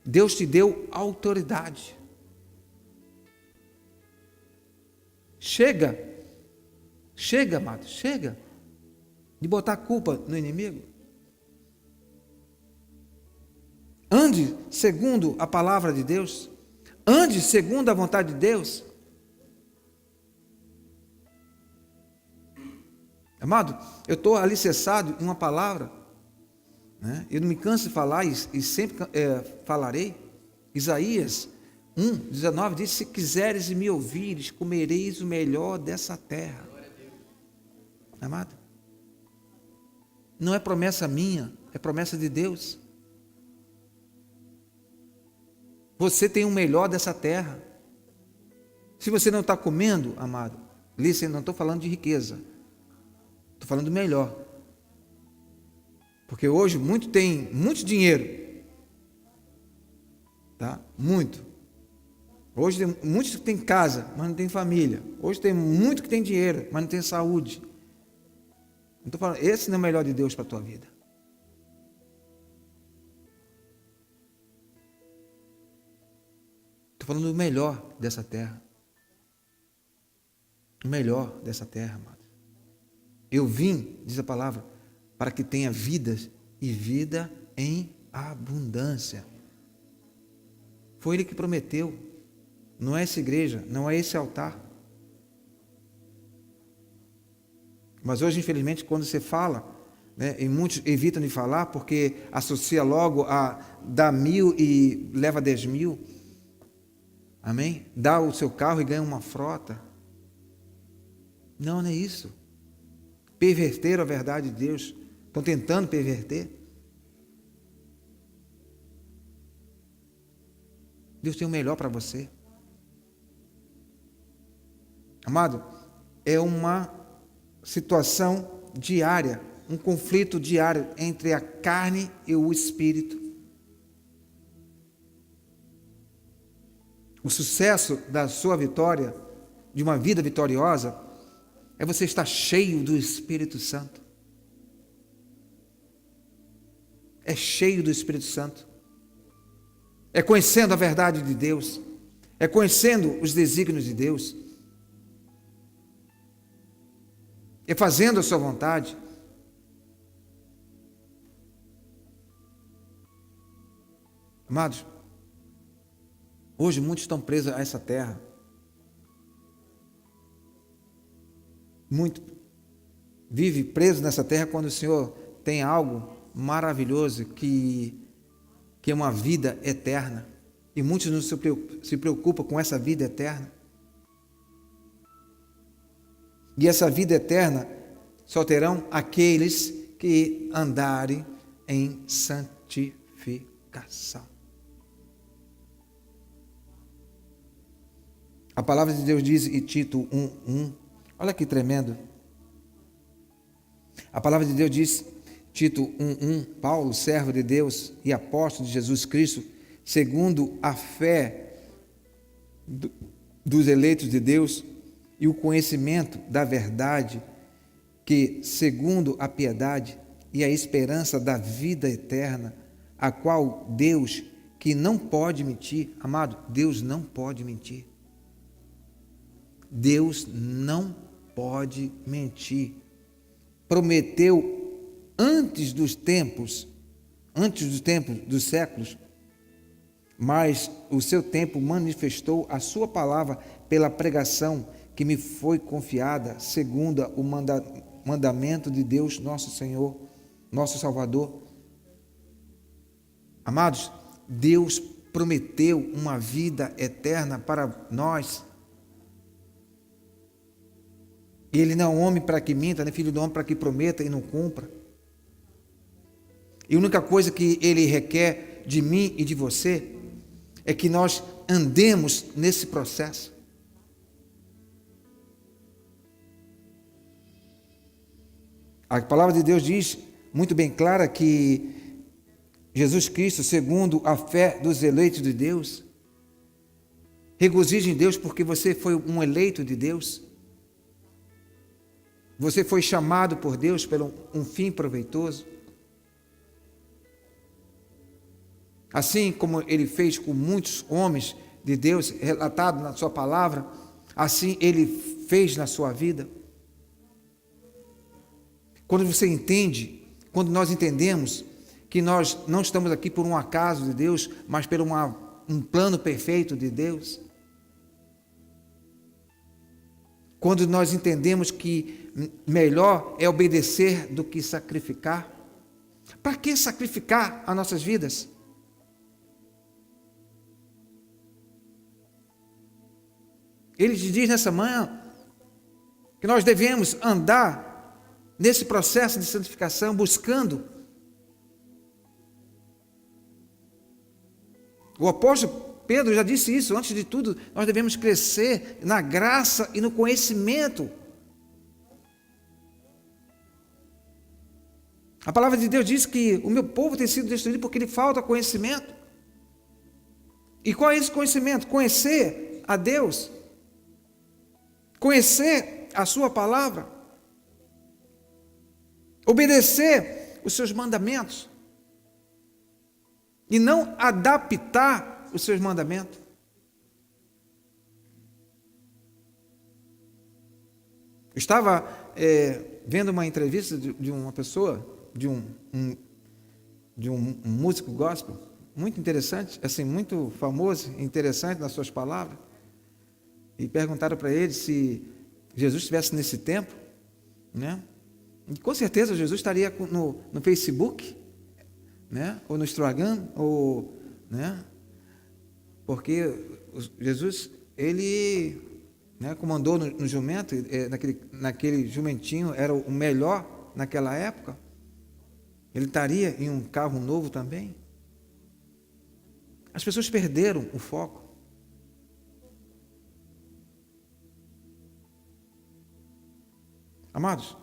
Deus te deu autoridade. Chega, amado, chega de botar culpa no inimigo. Ande segundo a palavra de Deus. Ande segundo a vontade de Deus. Amado, eu estou alicerçado em uma palavra, né? Eu não me canso de falar e sempre falarei. Isaías 1:19 diz, se quiseres e me ouvires, comereis o melhor dessa terra. Amado, não é promessa minha, é promessa de Deus. Você tem o melhor dessa terra. Se você não está comendo, amado, listen, não estou falando de riqueza, estou falando do melhor. Porque hoje tem muito dinheiro, tá? Muito. Hoje tem muitos que têm casa, mas não tem família. Hoje tem muito que tem dinheiro, mas não tem saúde. Não estou falando, esse não é o melhor de Deus para a tua vida. Estou falando do melhor dessa terra. O melhor dessa terra, amado. Eu vim, diz a palavra, para que tenha vidas e vida em abundância. Foi Ele que prometeu. Não é essa igreja, não é esse altar. Mas hoje, infelizmente, quando você fala, né, e muitos evitam de falar porque associa logo a dar 1.000 e leva 10.000. Amém? Dá o seu carro e ganha uma frota. Não, não é isso. Perverteram a verdade de Deus. Estão tentando perverter. Deus tem o melhor para você. Amado, é uma situação diária, um conflito diário entre a carne e o espírito. O sucesso da sua vitória, de uma vida vitoriosa, é você estar cheio do Espírito Santo. É cheio do Espírito Santo. É conhecendo a verdade de Deus. É conhecendo os desígnios de Deus. É fazendo a sua vontade. Amados, hoje muitos estão presos a essa terra. Muito vive preso nessa terra quando o Senhor tem algo maravilhoso que é uma vida eterna. E muitos não se preocupam com essa vida eterna. E essa vida eterna só terão aqueles que andarem em santificação. A palavra de Deus diz em Tito 1:1, olha que tremendo. A palavra de Deus diz, Tito 1:1, Paulo, servo de Deus e apóstolo de Jesus Cristo, segundo a fé dos eleitos de Deus e o conhecimento da verdade, que segundo a piedade e a esperança da vida eterna, a qual Deus, que não pode mentir, amado, Deus não pode mentir. Deus não pode mentir. Prometeu antes dos tempos, dos séculos, mas o seu tempo manifestou a sua palavra pela pregação que me foi confiada, segundo o mandamento de Deus, nosso Senhor, nosso Salvador. Amados, Deus prometeu uma vida eterna para nós. Ele não é um homem para que minta, nem filho do homem para que prometa e não cumpra. E a única coisa que Ele requer de mim e de você é que nós andemos nesse processo. A palavra de Deus diz muito bem clara que Jesus Cristo, segundo a fé dos eleitos de Deus, regozije em Deus porque você foi um eleito de Deus. Você foi chamado por Deus pelo um fim proveitoso. Assim como Ele fez com muitos homens de Deus, relatado na sua palavra, assim Ele fez na sua vida. Quando você entende, quando nós entendemos que nós não estamos aqui por um acaso de Deus, mas por um plano perfeito de Deus. Quando nós entendemos que melhor é obedecer do que sacrificar. Para que sacrificar as nossas vidas? Ele te diz nessa manhã que nós devemos andar nesse processo de santificação, buscando. O apóstolo Pedro já disse isso, antes de tudo, nós devemos crescer na graça e no conhecimento. A palavra de Deus diz que o meu povo tem sido destruído porque lhe falta conhecimento. E qual é esse conhecimento? Conhecer a Deus, conhecer a sua palavra, obedecer os seus mandamentos e não adaptar os seus mandamentos. Eu estava vendo uma entrevista de uma pessoa, de um de um músico gospel, muito interessante, assim, muito famoso, interessante nas suas palavras. E perguntaram para ele se Jesus estivesse nesse tempo, né? E com certeza Jesus estaria no Facebook, né? Ou no Instagram, ou, né? Porque Jesus, ele, né, comandou no jumento, naquele jumentinho, era o melhor naquela época. Ele estaria em um carro novo também. As pessoas perderam o foco. Amados,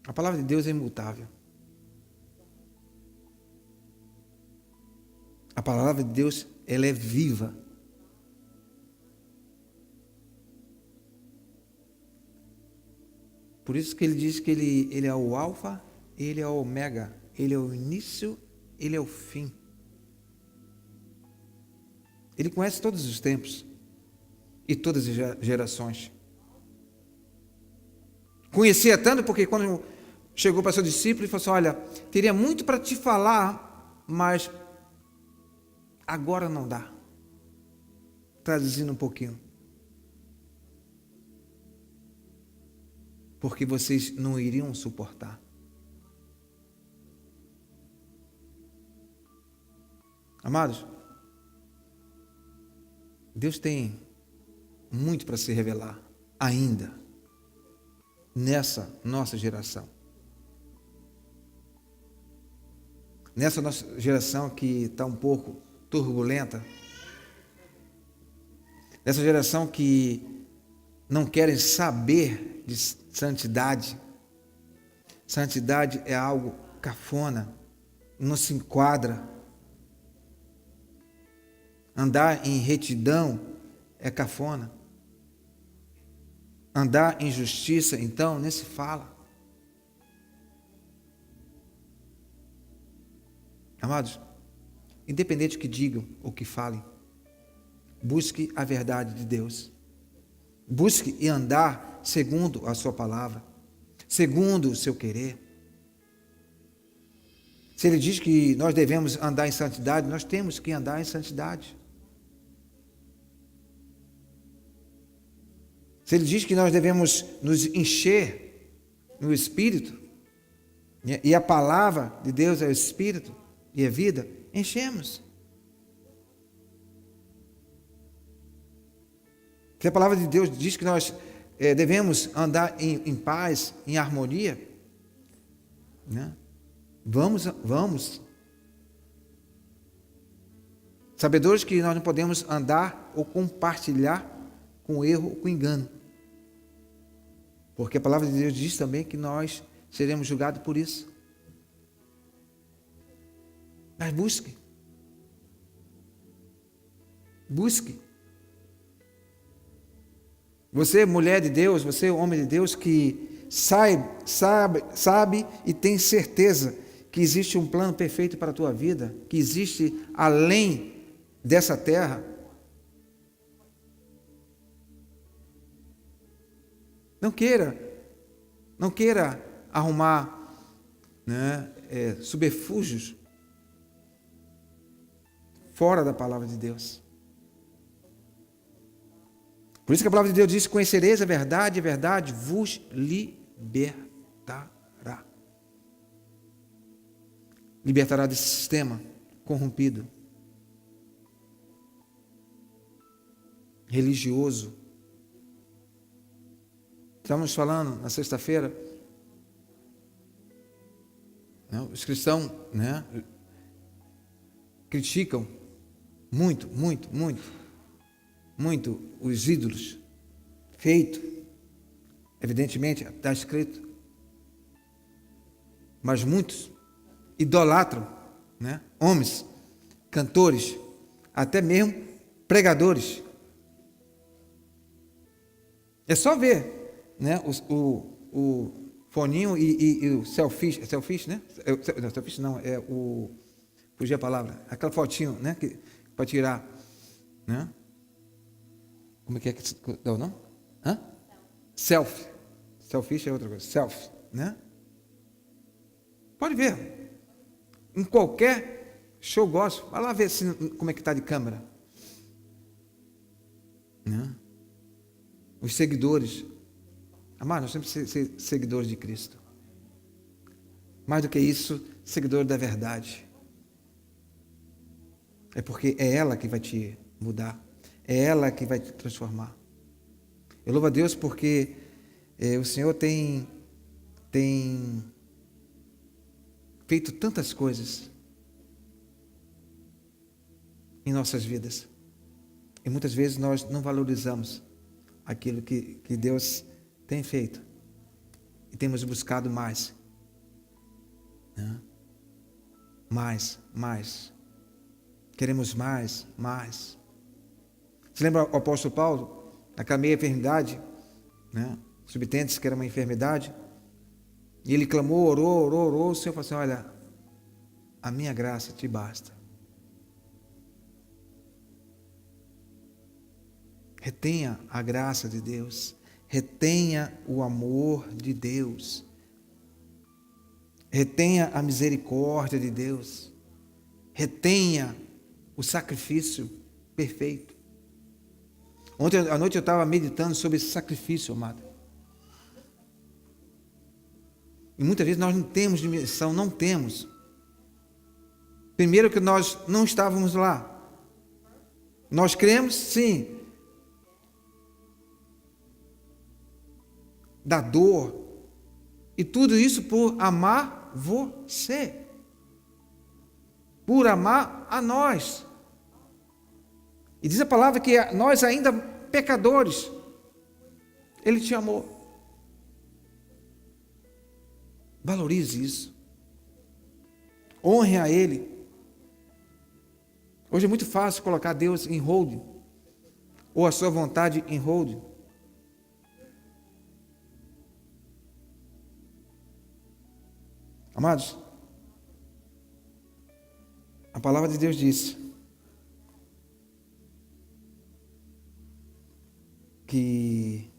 a palavra de Deus é imutável. A palavra de Deus, ela é viva. Por isso que ele diz que ele é o alfa, ele é o ômega, ele é o início, ele é o fim. Ele conhece todos os tempos e todas as gerações. Conhecia tanto porque quando chegou para seu discípulo e falou assim: olha, teria muito para te falar, mas agora não dá. Traduzindo um pouquinho. Porque vocês não iriam suportar. Amados, Deus tem muito para se revelar ainda nessa nossa geração. Nessa nossa geração que está um pouco turbulenta. Nessa geração que não querem saber de santidade. Santidade é algo cafona, não se enquadra. Andar em retidão é cafona. Andar em justiça, então, nem se fala. Amados, independente do que digam ou que falem, busque a verdade de Deus. Busque e andar segundo a sua palavra, segundo o seu querer. Se ele diz que nós devemos andar em santidade, nós temos que andar em santidade. Se ele diz que nós devemos nos encher no Espírito, e a palavra de Deus é o Espírito e a vida, enchemos. Se a palavra de Deus diz que nós devemos andar em paz, em harmonia, né? Vamos. Sabedores que nós não podemos andar ou compartilhar com erro ou com engano. Porque a palavra de Deus diz também que nós seremos julgados por isso. Mas busque. Busque. Você, mulher de Deus, você, homem de Deus, que sabe e tem certeza que existe um plano perfeito para a tua vida, que existe além dessa terra. Não queira arrumar, né, subterfúgios fora da palavra de Deus. Por isso que a palavra de Deus diz: conhecereis a verdade vos libertará. Libertará desse sistema corrompido, religioso. Estamos falando na sexta-feira, né, os cristãos, né, criticam muito os ídolos feitos, evidentemente está escrito, mas muitos idolatram, né, homens, cantores, até mesmo pregadores. É só ver, né, o foninho e o selfie, né? Não, selfie não, é o... Fugiu a palavra. Aquela fotinho, né, para tirar, né? Como é que não, não? Hã? Selfie. Selfie é outra coisa. Selfie, né? Pode ver. em qualquer show gospel. Vai lá ver como é que está de câmera. Né? Os seguidores. Amados, nós temos que ser seguidores de Cristo. Mais do que isso, seguidor da verdade. É porque é ela que vai te mudar. É ela que vai te transformar. Eu louvo a Deus porque o Senhor tem feito tantas coisas em nossas vidas. E muitas vezes nós não valorizamos aquilo que Deus tem feito. E temos buscado mais. Né? Mais. Queremos mais. Você lembra o apóstolo Paulo? Naquela meia enfermidade, né? Subtende-se que era uma enfermidade. E ele clamou, orou. O Senhor falou assim: olha, a minha graça te basta. Retenha a graça de Deus. Retenha o amor de Deus. Retenha a misericórdia de Deus. Retenha o sacrifício perfeito. Ontem à noite eu estava meditando sobre esse sacrifício, amado. E muitas vezes nós não temos dimensão, não temos. Primeiro que nós não estávamos lá. Nós cremos, sim, da dor. E tudo isso por amar você. Por amar a nós. E diz a palavra que nós ainda pecadores, Ele te amou. Valorize isso. Honre a Ele. Hoje é muito fácil colocar Deus em hold, ou a sua vontade em hold. Amados, a palavra de Deus diz que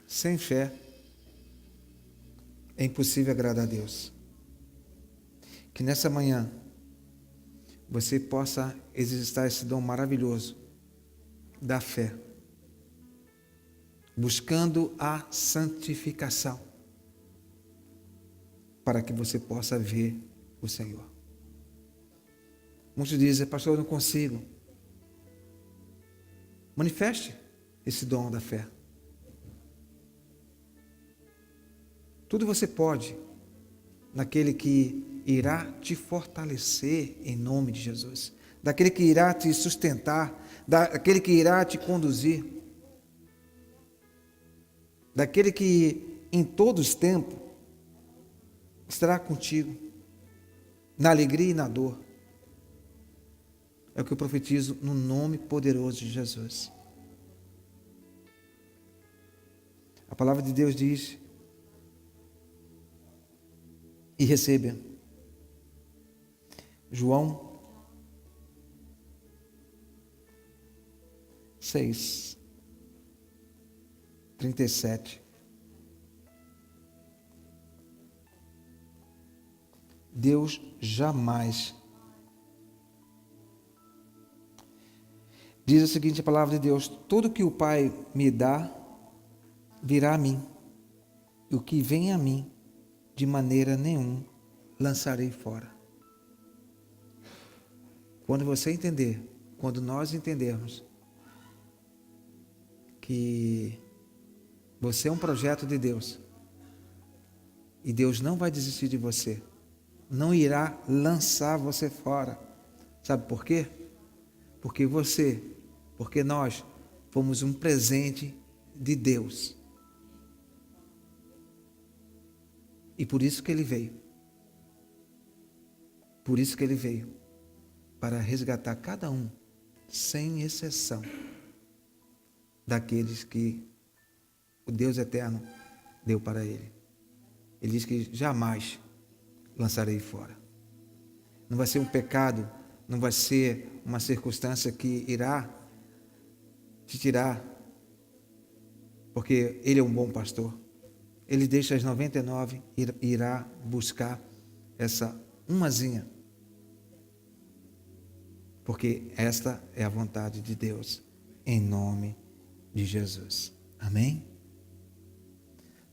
sem fé é impossível agradar a Deus. Que nessa manhã você possa exercitar esse dom maravilhoso da fé, buscando a santificação, para que você possa ver o Senhor. Muitos dizem: pastor, eu não consigo. Manifeste esse dom da fé. Tudo você pode naquele que irá te fortalecer em nome de Jesus, daquele que irá te sustentar, daquele que irá te conduzir, daquele que em todos os tempos estará contigo, na alegria e na dor. É o que eu profetizo no nome poderoso de Jesus. A palavra de Deus diz: e receba. João 6:37. Deus jamais diz a seguinte palavra de Deus: tudo que o Pai me dá virá a mim, e o que vem a mim de maneira nenhuma lançarei fora. Quando você entender, quando nós entendermos que você é um projeto de Deus e Deus não vai desistir de você, não irá lançar você fora. Sabe por quê? Porque nós fomos um presente de Deus. E por isso que Ele veio. Por isso que Ele veio. Para resgatar cada um, sem exceção, daqueles que o Deus eterno deu para Ele. Ele diz que jamais lançarei fora. Não vai ser um pecado, não vai ser uma circunstância que irá te tirar, porque Ele é um bom pastor. Ele deixa as 99 e irá buscar essa umazinha. Porque esta é a vontade de Deus, em nome de Jesus. Amém?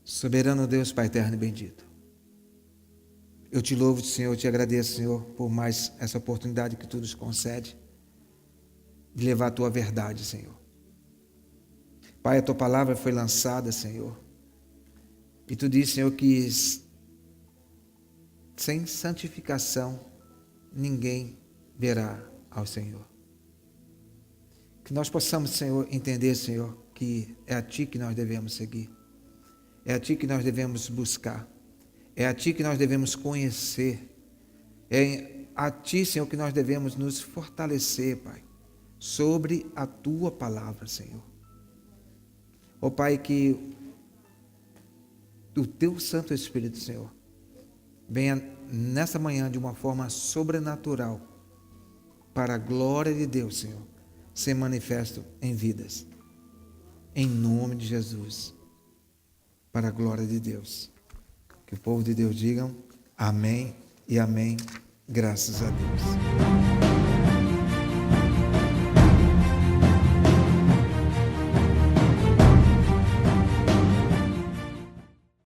Soberano Deus, Pai eterno e bendito. Eu te louvo, Senhor, eu te agradeço, Senhor, por mais essa oportunidade que tu nos concede de levar a tua verdade, Senhor. Pai, a tua palavra foi lançada, Senhor. E tu disse, Senhor, que sem santificação ninguém verá ao Senhor. Que nós possamos, Senhor, entender, Senhor, que é a ti que nós devemos seguir. É a ti que nós devemos buscar. É a ti que nós devemos conhecer. É a ti, Senhor, que nós devemos nos fortalecer, Pai, sobre a tua palavra, Senhor. Ó Pai, que o teu Santo Espírito, Senhor, venha nessa manhã de uma forma sobrenatural, para a glória de Deus, Senhor, ser manifesto em vidas. Em nome de Jesus, para a glória de Deus. Que o povo de Deus digam amém e amém, graças a Deus.